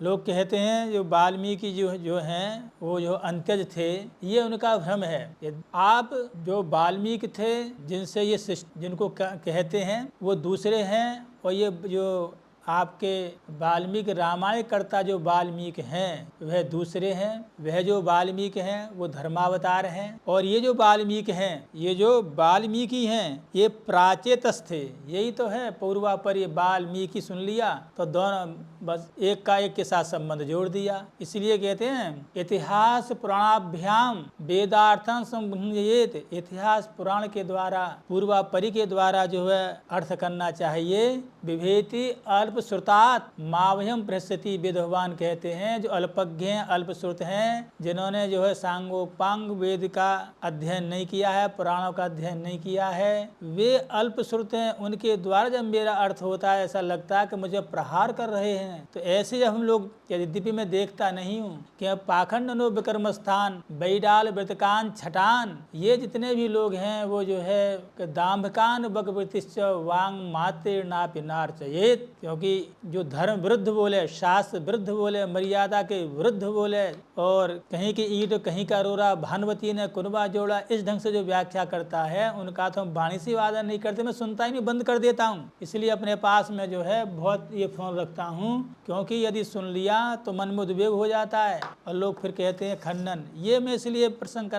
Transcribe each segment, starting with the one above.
लोग कहते हैं जो वाल्मीकि जो हैं वो जो अंत्यज थे, ये उनका भ्रम है। आप जो वाल्मीकि थे जिनसे ये जिनको कहते हैं वो दूसरे हैं, और ये जो आपके वाल्मीकि रामायण कर्ता जो वाल्मीकि हैं वह दूसरे हैं। वह जो वाल्मीकि हैं वो धर्मावतार हैं, और ये जो वाल्मीकि हैं, ये जो वाल्मीकि हैं ये प्राचेतस थे। यही तो है पूर्वापर, ये वाल्मीकि सुन लिया तो दोनों बस एक का एक के साथ संबंध जोड़ दिया। इसलिए कहते हैं इतिहास पुराणाभ्याम वेदार्थं संबंधित। इतिहास पुराण के द्वारा, पूर्वापरी के द्वारा जो है अर्थ करना चाहिए। विभेति अल्प श्रुतात मावयम प्रस्यति, वेद भगवान कहते हैं जो अल्पज्ञ हैं, अल्प श्रुत हैं, जिन्होंने जो है सांगोपांग वेद का अध्ययन नहीं किया है, पुराणों का अध्ययन नहीं किया है, वे अल्प श्रुत हैं। उनके द्वारा जब मेरा अर्थ होता है ऐसा लगता है कि मुझे प्रहार कर रहे हैं। तो ऐसे जब हम लोग, यद्यपि मैं देखता नहीं हूँ कि अब पाखंड नो विक्रम स्थान बैडाल व्रतकान छटान, ये जितने भी लोग हैं वो जो है दाम्भकान बकवृतिश्च वांग मात्र नापि नार्चयेत, क्योंकि जो धर्म विरुद्ध बोले, शास्त्र विरुद्ध बोले, मर्यादा के विरुद्ध बोले, और कहीं की ईंट कहीं का रोरा, भानुवती ने कुनबा जोड़ा, इस ढंग से जो व्याख्या करता है उनका तो हम वाणी से वादन नहीं करते, मैं सुनता ही नहीं, बंद कर देता हूँ। इसलिए अपने पास में जो है बहुत ये फोन रखता हूँ, क्योंकि यदि सुन लिया तो मन में उद्वेग हो जाता है और लोग फिर कहते हैं खंडन। ये मैं इसलिए प्रसंग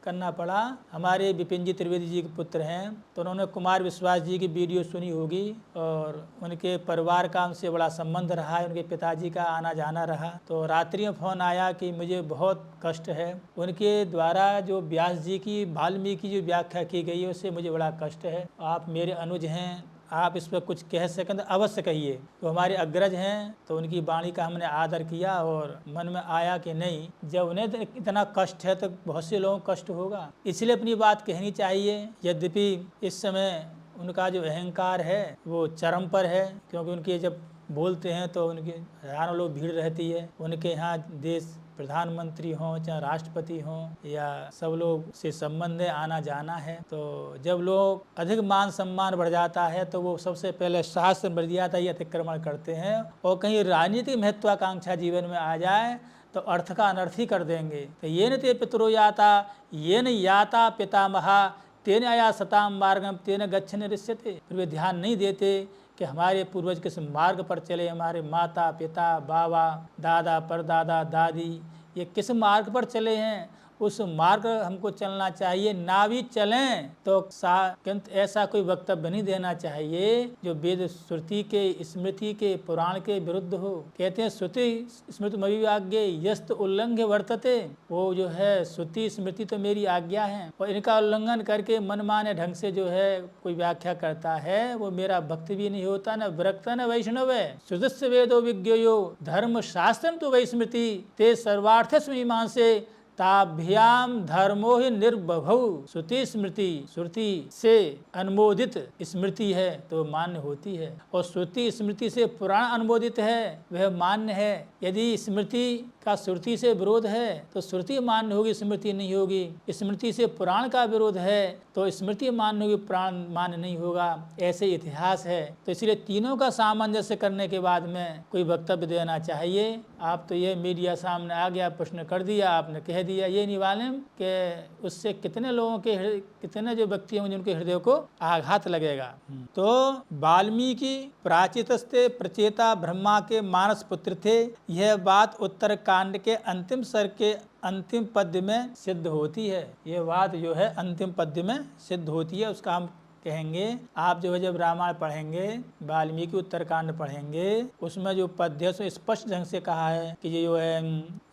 करना पड़ा। हमारे विपिन जी त्रिवेदी जी के पुत्र हैं, तो उन्होंने कुमार विश्वास जी की वीडियो सुनी होगी, और उनके परिवार का हमसे बड़ा संबंध रहा है, उनके पिताजी का आना जाना रहा। तो रात्रि में फ़ोन आया कि मुझे बहुत कष्ट है, उनके द्वारा जो व्यास जी की वाल्मीकि की जो व्याख्या की गई है उससे मुझे बड़ा कष्ट है। आप मेरे अनुज हैं, आप इस पर कुछ कह सकें तो अवश्य कहिए। तो हमारे अग्रज हैं, तो उनकी वाणी का हमने आदर किया, और मन में आया कि नहीं, जब उन्हें इतना कष्ट है तो बहुत से लोगों को कष्ट होगा, इसलिए अपनी बात कहनी चाहिए। यद्यपि इस समय उनका जो अहंकार है वो चरम पर है, क्योंकि उनके जब बोलते हैं तो उनके हजारों लोग भीड़ रहती है। उनके यहाँ देश प्रधानमंत्री हों चाहे राष्ट्रपति हों या सब लोग से संबंध है, आना जाना है। तो जब लोग अधिक मान सम्मान बढ़ जाता है तो वो सबसे पहले शास्त्र मर्यादा ही अतिक्रमण करते हैं, और कहीं राजनीतिक महत्वाकांक्षा जीवन में आ जाए तो अर्थ का अनर्थ ही कर देंगे। तो ये न ते पितरो याता, ये न याता पितामहा, तेन आया सताम मार्गम तेन गच्छन ऋष्यते। फिर वे ध्यान नहीं देते कि हमारे पूर्वज किस मार्ग पर चले, हमारे माता पिता बाबा दादा परदादा दादी ये किस मार्ग पर चले हैं, उस मार्ग हमको चलना चाहिए। ना भी चलें तो किंतु ऐसा कोई वक्तव्य नहीं देना चाहिए जो वेद श्रुति के स्मृति के पुराण के विरुद्ध हो। कहते हैं श्रुति स्मृति मयि आज्ञे यस्त उल्लंघ्य वर्तते, वो जो है श्रुति स्मृति तो मेरी आज्ञा है, और इनका उल्लंघन करके मनमाने ढंग से जो है कोई व्याख्या करता है वो मेरा भक्त भी नहीं होता, न विरक्त न वैष्णव है। सुदस्य वेदो विज्ञयो धर्म शास्त्रम तो वै स्मृति ते सर्वार्थस्व मीमांसे ताभ्याम धर्मो ही निर्बभौ। श्रुति स्मृति, श्रुति से अनुमोदित स्मृति है तो मान्य होती है, और श्रुति स्मृति से पुराण अनुमोदित है वह मान्य है। यदि स्मृति का श्रुति से विरोध है तो श्रुति मान्य होगी, स्मृति नहीं होगी। स्मृति से पुराण का विरोध है तो स्मृति मान्य होगी, पुराण मान्य नहीं होगा। ऐसे इतिहास है। तो इसलिए तीनों का सामंजस्य करने के बाद में कोई वक्तव्य देना चाहिए। आप तो ये मीडिया सामने आ गया, प्रश्न कर दिया, आपने कह दिया, ये नहीं मालूम कि उससे कितने लोगों के कितने जो व्यक्ति होंगे जिनके हृदय को आघात लगेगा। तो वाल्मीकि प्राचीतस्ते प्रचेता ब्रह्मा के मानस पुत्र थे। यह बात उत्तर कांड के अंतिम सर्ग के अंतिम पद्य में सिद्ध होती है। ये बात जो है अंतिम पद्य में सिद्ध होती है, उसका हम कहेंगे। आप जो है जब रामायण पढ़ेंगे, वाल्मीकि उत्तरकांड पढ़ेंगे, उसमें जो पद्य से स्पष्ट ढंग से कहा है कि ये जो है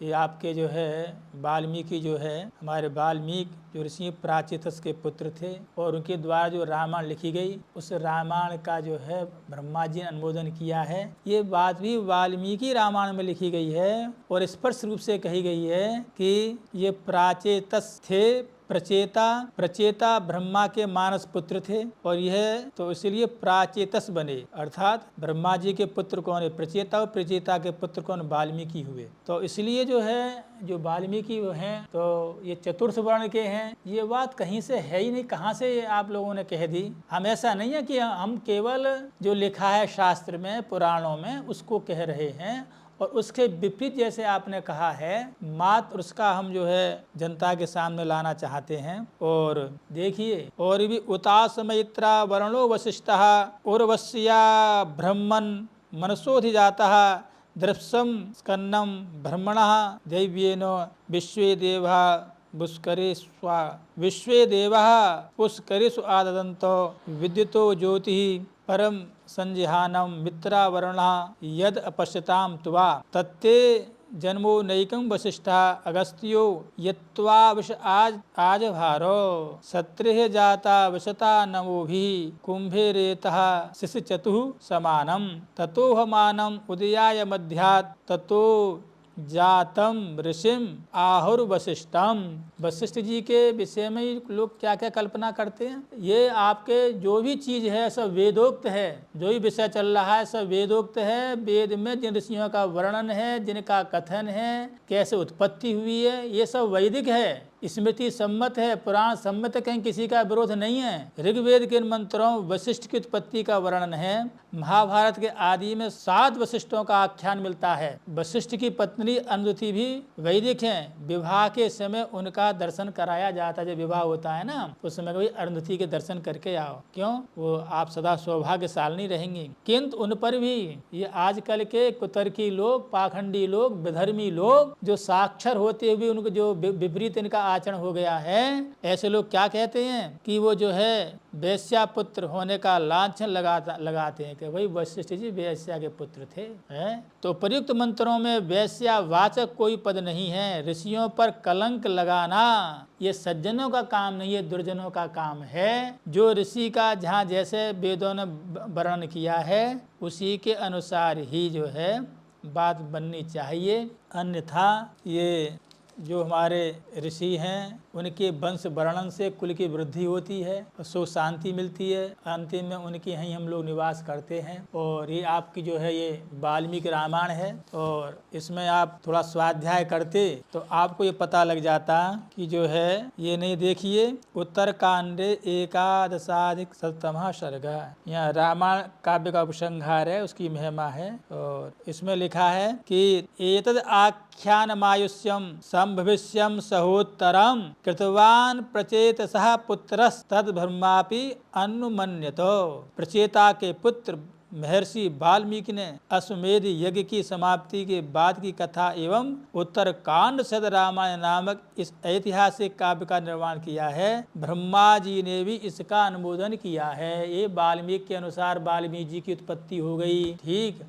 ये आपके जो है वाल्मीकि जो है हमारे वाल्मीकि जो ऋषि प्राचीतस के पुत्र थे, और उनके द्वारा जो रामायण लिखी गई उस रामायण का जो है ब्रह्मा जी ने अनुमोदन किया है। ये बात भी वाल्मीकि रामायण में लिखी गई है और स्पष्ट रूप से कही गई है कि ये प्राचेतस थे, प्रचेता ब्रह्मा के मानस पुत्र थे, और यह तो इसलिए प्राचेतस बने, अर्थात ब्रह्मा जी के पुत्र कौन है? प्रचेता, और प्रचेता के पुत्र कौन? वाल्मीकि हुए। तो इसलिए जो है जो वाल्मीकि हैं तो ये चतुर्थ वर्ण के हैं। ये बात कहीं से है ही नहीं, कहाँ से आप लोगों ने कह दी। हम ऐसा नहीं है कि हम केवल जो लिखा है शास्त्र में पुराणों में उसको कह रहे हैं और उसके विपरीत जैसे आपने कहा है मात्र उसका हम जो है जनता के सामने लाना चाहते हैं। और देखिए और भी उतास मैत्रा वर्णो वशिष्ठः उर्वश्या ब्रह्मन् मनसोऽधिजातः दृप्सम स्कन्नम ब्रह्मणः दैव्येन विश्वे देवा विश्वे देवः पुष्करेषु आददन्तो विद्युतो ज्योतिः परम संजिहानम मित्रावरणः यद अपश्यतां तुवा तत्ते जन्मो नैकं वसिष्ठा अगस्त्यो यत्वा विष आज भारो सत्रेह जाता विशता नमोभिः कुंभे रेतः शिशुचतुः समानम ततोहमानम उदयाय मध्यात् ततो जातम ऋषिम आहुर वशिष्ठम। वशिष्ठ जी के विषय में लोग क्या क्या कल्पना करते हैं, ये आपके जो भी चीज है सब वेदोक्त है, जो भी विषय चल रहा है सब वेदोक्त है। वेद में जिन ऋषियों का वर्णन है, जिनका कथन है, कैसे उत्पत्ति हुई है, ये सब वैदिक है, स्मृति सम्मत है, पुराण सम्मत, कहीं किसी का विरोध नहीं है। ऋग्वेद के मंत्रों वशिष्ठ की उत्पत्ति का वर्णन है। महाभारत के आदि में 7 वशिष्ठों का आख्यान मिलता है। वशिष्ठ की पत्नी अरुंधति भी वैदिक हैं। विवाह के समय उनका दर्शन कराया जाता है। जब विवाह होता है ना उस समय कभी अरुंधति के दर्शन करके आओ, क्यों, वो आप सदा सौभाग्यशालिनी रहेंगी। किंतु उन पर भी ये आजकल के कुतर्की लोग, पाखंडी लोग, विधर्मी लोग जो साक्षर होते हुए उनको जो विपरीत इनका आचरण हो गया है, ऐसे लोग क्या कहते हैं कि वो जो है वैश्या पुत्र होने का लांछन लगाते हैं कि भाई वशिष्ठ जी वैश्या के पुत्र थे, हैं? तो प्रयुक्त मंत्रों में वैश्यावाचक कोई पद नहीं है। ऋषियों पर कलंक लगाना ये सज्जनों का काम नहीं है, दुर्जनों का काम है। जो ऋषि का जहाँ जैसे वेदों ने वर्णन किया है उसी के अनुसार ही जो है बात बननी चाहिए। अन्यथा ये जो हमारे ऋषि हैं उनके वंश वर्णन से कुल की वृद्धि होती है और सुख शांति मिलती है। अंतिम में उनके यहीं हम लोग निवास करते हैं। और ये आपकी जो है ये वाल्मीकि रामायण है और इसमें आप थोड़ा स्वाध्याय करते तो आपको ये पता लग जाता कि जो है ये नहीं, देखिए उत्तरकांडे 11-शततमः सर्ग, यहाँ रामायण काव्य का उपसंहार है, उसकी महिमा है। और इसमें लिखा है कि एतद आख्यानमायुष्यम संभविष्यम सहोत्तरम कृतवान प्रचेतसः पुत्रस्तद्ब्रह्मापि अनुमन्यतो। प्रचेता के पुत्र महर्षि वाल्मीकि ने अश्वमेध यज्ञ की समाप्ति के बाद की कथा एवं उत्तरकांड सद रामायण नामक इस ऐतिहासिक काव्य का निर्माण किया है। ब्रह्मा जी ने भी इसका अनुमोदन किया है। ये वाल्मीकि के अनुसार वाल्मीकि जी की उत्पत्ति हो गई। ठीक।